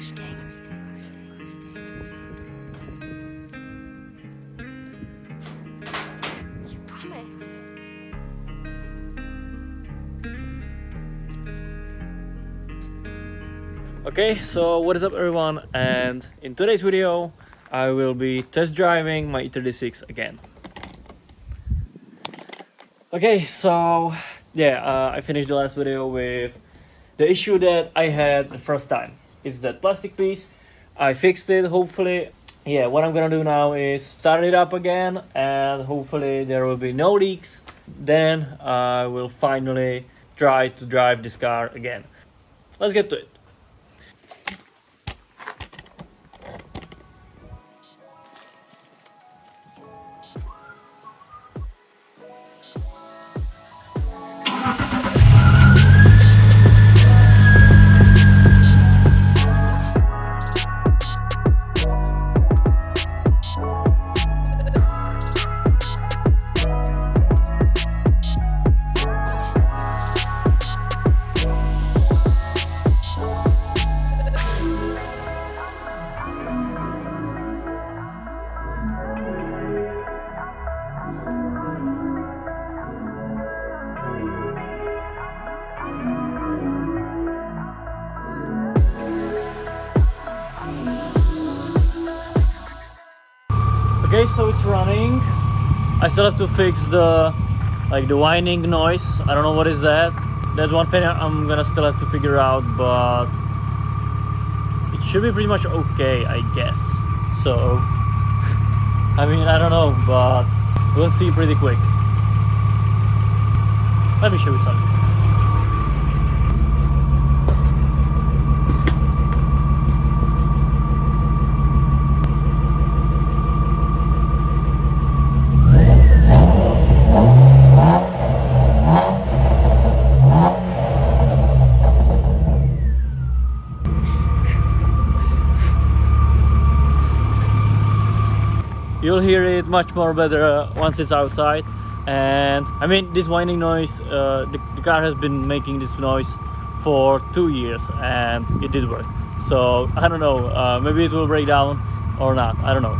Splashgvng. You promised. Okay, so what is up everyone, and in today's video I will be test driving my E36 again. Okay, so yeah, I finished the last video with the issue that I had the first time. It's that plastic piece. I fixed it, hopefully. Yeah, what I'm gonna do now is start it up again, and hopefully there will be no leaks. Then I will finally try to drive this car again. Let's get to it. Okay, so it's running. I still have to fix the whining noise. I don't know what is that. That's one thing I'm gonna still have to figure out, but it should be pretty much okay, I guess. So I mean, I don't know, but we'll see pretty quick. Let me show you something. You'll hear it much more better once it's outside. And I mean, this whining noise, the car has been making this noise for 2 years and it did work. So I don't know, maybe it will break down or not, I don't know.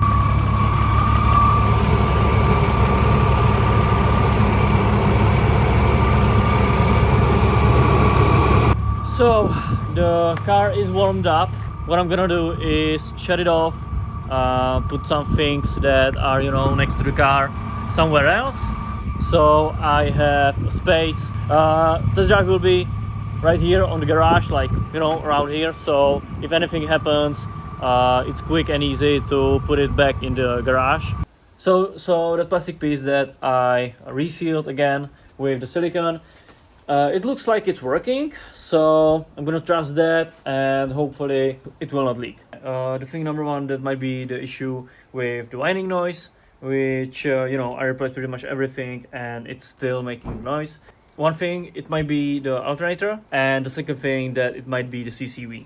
So the car is warmed up. What I'm gonna do is shut it off, put some things that are, you know, next to the car somewhere else, so I have space. Test drive will be right here on the garage, like, you know, around here, so if anything happens, it's quick and easy to put it back in the garage. So that plastic piece that I resealed again with the silicone, it looks like it's working, so I'm gonna trust that and hopefully it will not leak. The thing number one that might be the issue with the whining noise, which you know, I replaced pretty much everything and it's still making noise. One thing, it might be the alternator, and the second thing, that it might be the CCV.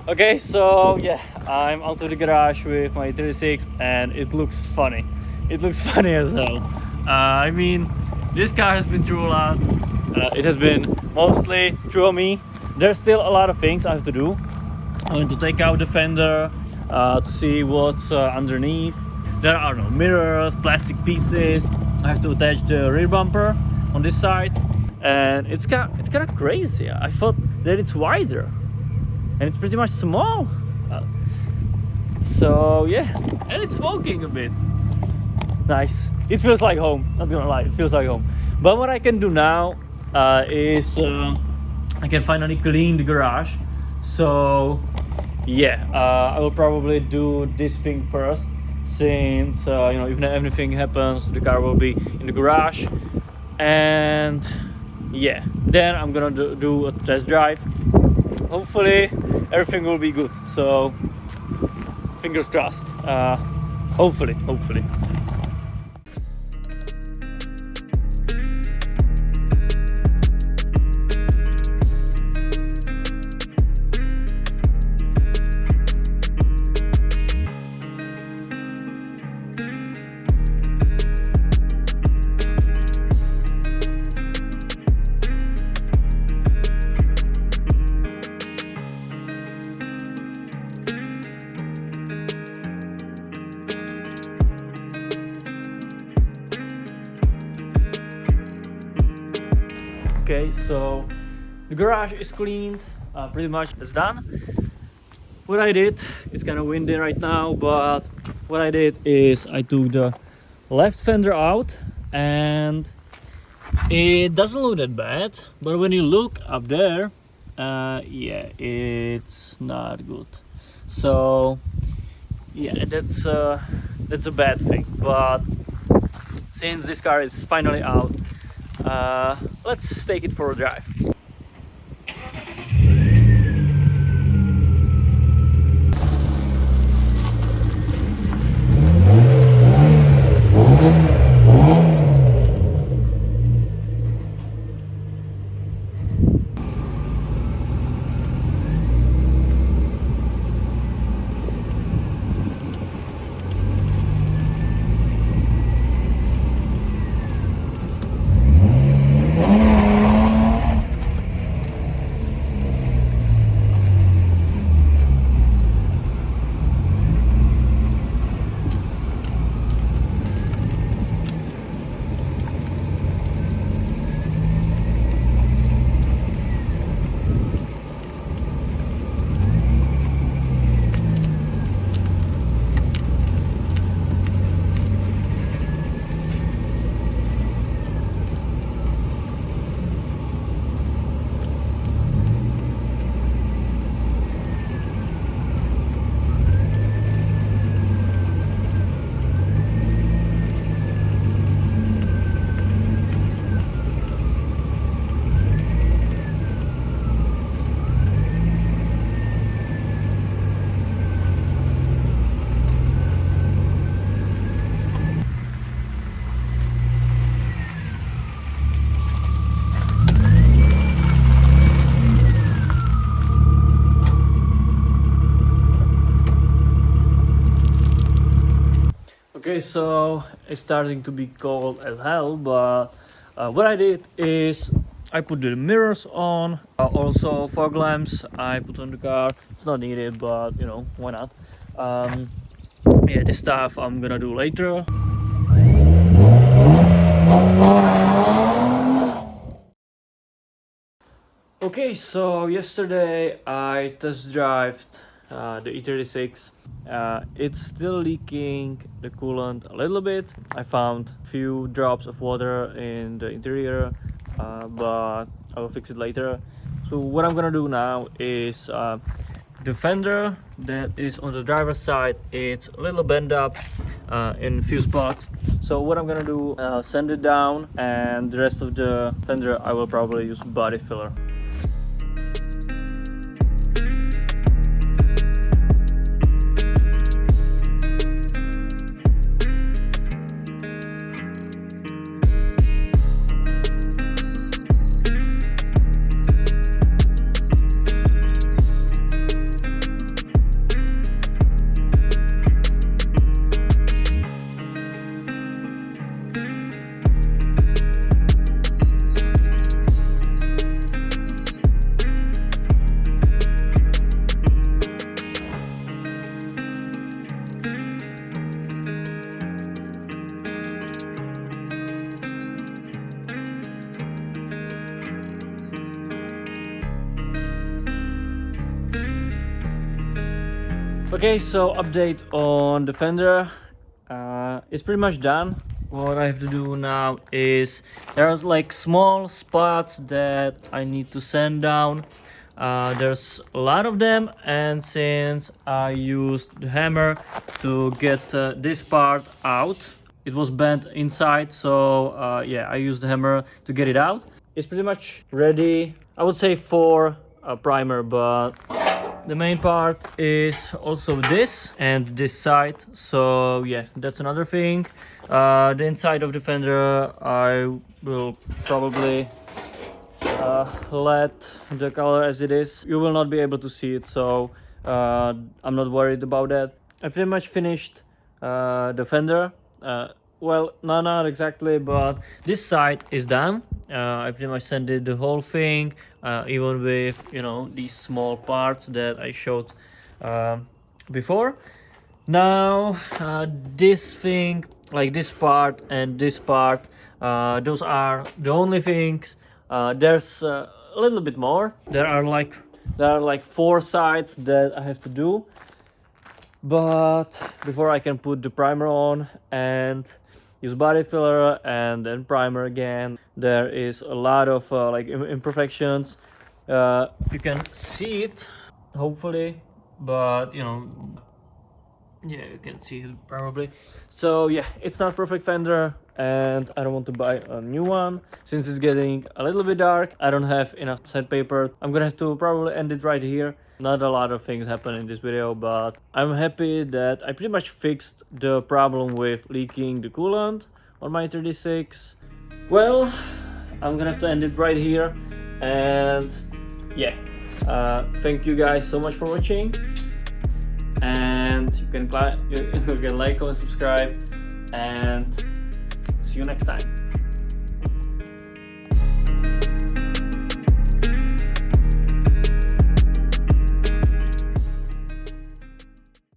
Okay, so yeah, I'm out of the garage with my E36 and it looks funny. It looks funny as hell. I mean, this car has been through a lot. It has been mostly through me. There's still a lot of things I have to do. I'm going to take out the fender to see what's underneath. There are no mirrors, plastic pieces. I have to attach the rear bumper on this side, and it's kind of crazy. I thought that it's wider, and it's pretty much small. So yeah, and it's smoking a bit. Nice. It feels like home, not gonna lie, it feels like home. But what I can do now is I can finally clean the garage. So yeah, I will probably do this thing first, since you know, if anything happens, the car will be in the garage, and yeah, then I'm gonna do a test drive. Hopefully everything will be good, so fingers crossed. Hopefully. Okay, so the garage is cleaned, pretty much it's done. What I did, it's kind of windy right now, but what I did is I took the left fender out, and it doesn't look that bad, but when you look up there, yeah, it's not good. So yeah, that's a bad thing, but since this car is finally out, let's take it for a drive. Okay, so it's starting to be cold as hell, but what I did is I put the mirrors on, also fog lamps I put on the car. It's not needed, but you know, why not? Yeah, this stuff I'm gonna do later. Okay, so yesterday I test drove the E36. It's still leaking the coolant a little bit. I found a few drops of water in the interior, but I will fix it later. So what I'm gonna do now is the fender that is on the driver's side, it's a little bent up in a few spots. So what I'm gonna do, sand it down, and the rest of the fender I will probably use body filler. Okay, so update on the fender. It's pretty much done. What I have to do now is there's like small spots that I need to sand down, There's a lot of them, and since I used the hammer to get this part out, it was bent inside, so yeah, I used the hammer to get it out. It's pretty much ready, I would say, for a primer, but the main part is also this and this side, so yeah, that's another thing. The inside of the fender, I will probably let the color as it is. You will not be able to see it, so I'm not worried about that. I pretty much finished the fender. Well, no, not exactly, but this side is done. I pretty much sanded the whole thing, even with, you know, these small parts that I showed before. Now this thing, like this part and this part, those are the only things. There's a little bit more. There are like 4 sides that I have to do, but before I can put the primer on and use body filler and then primer again, there is a lot of like imperfections. You can see it, hopefully, but you know, yeah, you can see it probably. So yeah, it's not perfect fender, and I don't want to buy a new one since it's getting a little bit dark. I don't have enough sandpaper. I'm gonna have to probably end it right here. Not a lot of things happen in this video, but I'm happy that I pretty much fixed the problem with leaking the coolant on my E36. Well, I'm gonna have to end it right here, and yeah, thank you guys so much for watching, and you can like, comment, subscribe, and see you next time.